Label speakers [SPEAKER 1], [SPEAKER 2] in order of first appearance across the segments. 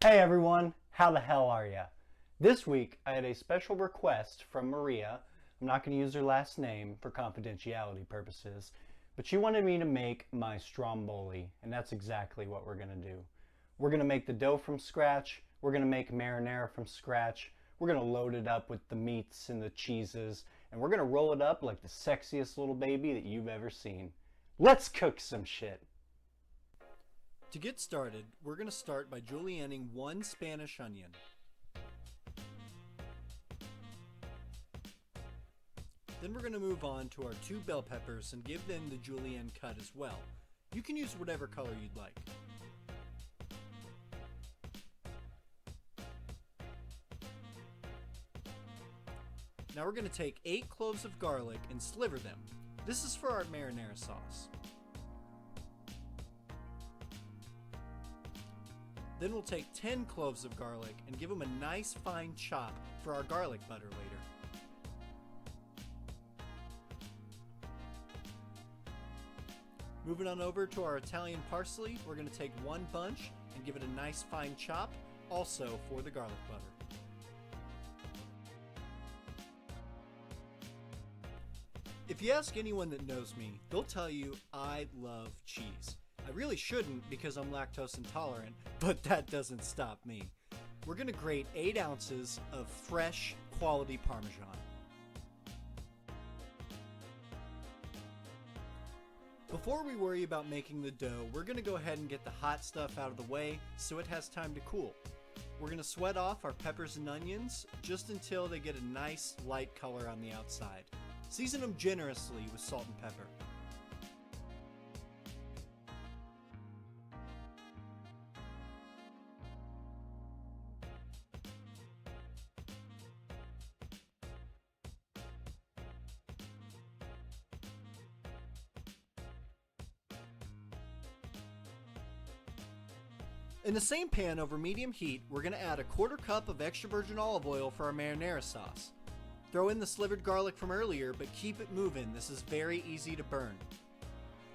[SPEAKER 1] Hey everyone, how the hell are ya? This week I had a special request from Maria. I'm not going to use her last name for confidentiality purposes, but she wanted me to make my Stromboli, and that's exactly what we're going to do. We're going to make the dough from scratch, we're going to make marinara from scratch, we're going to load it up with the meats and the cheeses, and we're going to roll it up like the sexiest little baby that you've ever seen. Let's cook some shit!
[SPEAKER 2] To get started, we're going to start by julienning one Spanish onion. Then we're going to move on to our two bell peppers and give them the julienne cut as well. You can use whatever color you'd like. Now we're going to take 8 cloves of garlic and sliver them. This is for our marinara sauce. Then we'll take 10 cloves of garlic and give them a nice fine chop for our garlic butter later. Moving on over to our Italian parsley, we're going to take one bunch and give it a nice fine chop, also for the garlic butter. If you ask anyone that knows me, they'll tell you I love cheese. I really shouldn't because I'm lactose intolerant, but that doesn't stop me. We're going to grate 8 ounces of fresh, quality Parmesan. Before we worry about making the dough, we're going to go ahead and get the hot stuff out of the way so it has time to cool. We're going to sweat off our peppers and onions just until they get a nice light color on the outside. Season them generously with salt and pepper. In the same pan over medium heat, we're going to add a 1/4 cup of extra virgin olive oil for our marinara sauce. Throw in the slivered garlic from earlier, but keep it moving. This is very easy to burn.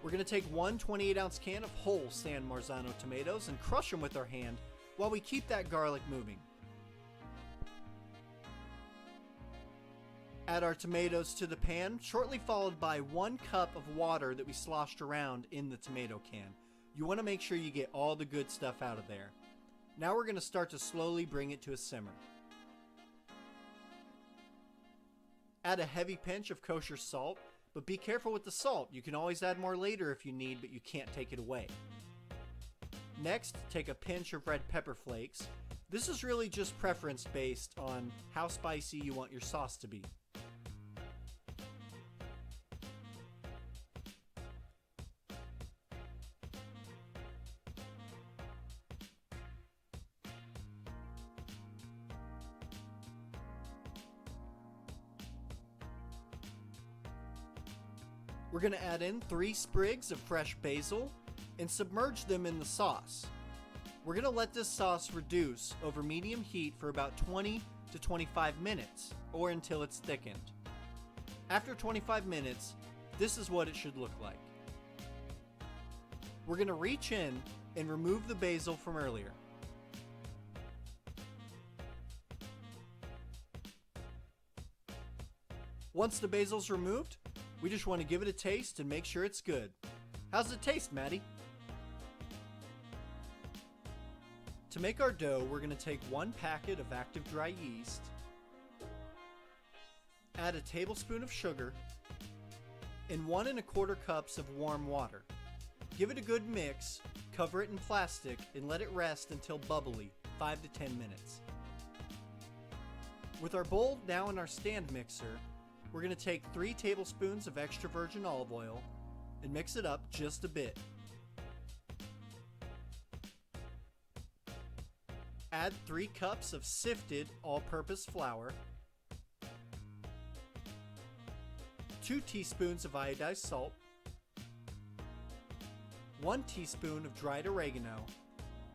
[SPEAKER 2] We're going to take one 28-ounce can of whole San Marzano tomatoes and crush them with our hand while we keep that garlic moving. Add our tomatoes to the pan, shortly followed by 1 cup of water that we sloshed around in the tomato can. You want to make sure you get all the good stuff out of there. Now we're going to start to slowly bring it to a simmer. Add a heavy pinch of kosher salt, but be careful with the salt. You can always add more later if you need, but you can't take it away. Next, take a pinch of red pepper flakes. This is really just preference based on how spicy you want your sauce to be. We're going to add in 3 sprigs of fresh basil and submerge them in the sauce. We're going to let this sauce reduce over medium heat for about 20 to 25 minutes, or until it's thickened. After 25 minutes, this is what it should look like. We're going to reach in and remove the basil from earlier. Once the basil's removed, we just want to give it a taste and make sure it's good. How's it taste, Maddie? To make our dough, we're going to take 1 packet of active dry yeast, add a tablespoon of sugar, and 1 1/4 cups of warm water. Give it a good mix, cover it in plastic, and let it rest until bubbly, 5 to 10 minutes. With our bowl now in our stand mixer, we're going to take 3 tablespoons of extra virgin olive oil and mix it up just a bit. Add 3 cups of sifted all-purpose flour, 2 teaspoons of iodized salt, 1 teaspoon of dried oregano,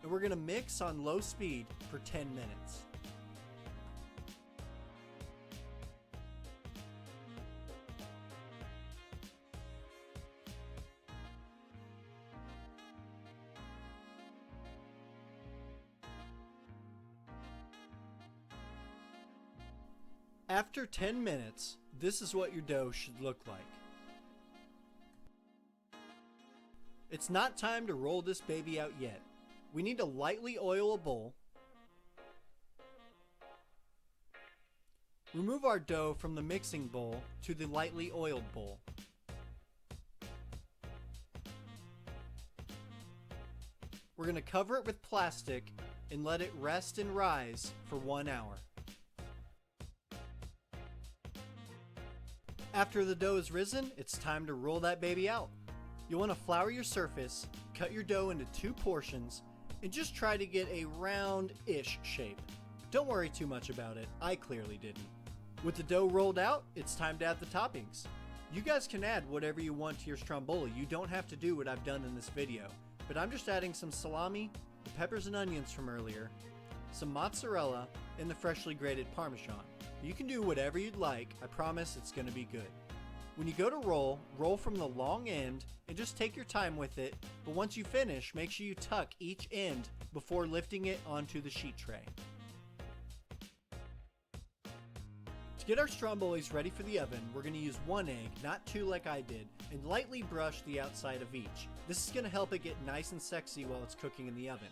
[SPEAKER 2] and we're going to mix on low speed for 10 minutes. After 10 minutes, this is what your dough should look like. It's not time to roll this baby out yet. We need to lightly oil a bowl. Remove our dough from the mixing bowl to the lightly oiled bowl. We're going to cover it with plastic and let it rest and rise for 1 hour. After the dough is risen, it's time to roll that baby out. You'll want to flour your surface, cut your dough into 2 portions, and just try to get a round-ish shape. Don't worry too much about it, I clearly didn't. With the dough rolled out, it's time to add the toppings. You guys can add whatever you want to your stromboli. You don't have to do what I've done in this video, but I'm just adding some salami, the peppers and onions from earlier, some mozzarella, and the freshly grated Parmesan. You can do whatever you'd like, I promise it's going to be good. When you go to roll from the long end and just take your time with it, but once you finish, make sure you tuck each end before lifting it onto the sheet tray. To get our strombolis ready for the oven, we're going to use 1 egg, not 2 like I did, and lightly brush the outside of each. This is going to help it get nice and sexy while it's cooking in the oven.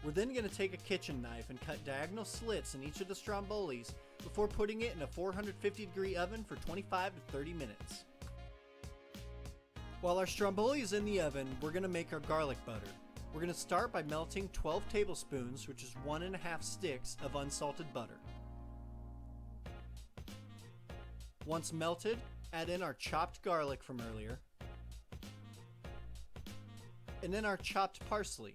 [SPEAKER 2] We're then going to take a kitchen knife and cut diagonal slits in each of the strombolis before putting it in a 450-degree oven for 25 to 30 minutes. While our stromboli is in the oven, we're going to make our garlic butter. We're going to start by melting 12 tablespoons, which is 1.5 sticks of unsalted butter. Once melted, add in our chopped garlic from earlier, and then our chopped parsley.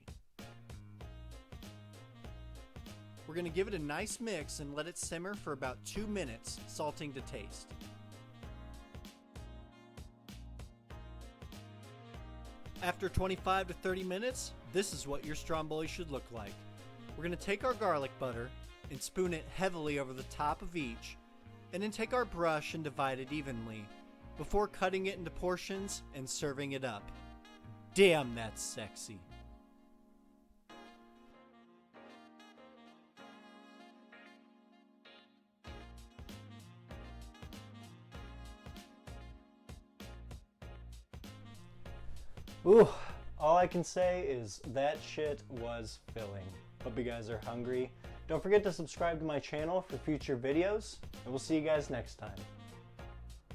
[SPEAKER 2] We're going to give it a nice mix and let it simmer for about 2 minutes, salting to taste. After 25 to 30 minutes, this is what your stromboli should look like. We're going to take our garlic butter and spoon it heavily over the top of each, and then take our brush and divide it evenly, before cutting it into portions and serving it up. Damn, that's sexy.
[SPEAKER 1] Ooh, all I can say is that shit was filling. Hope you guys are hungry. Don't forget to subscribe to my channel for future videos, and we'll see you guys next time.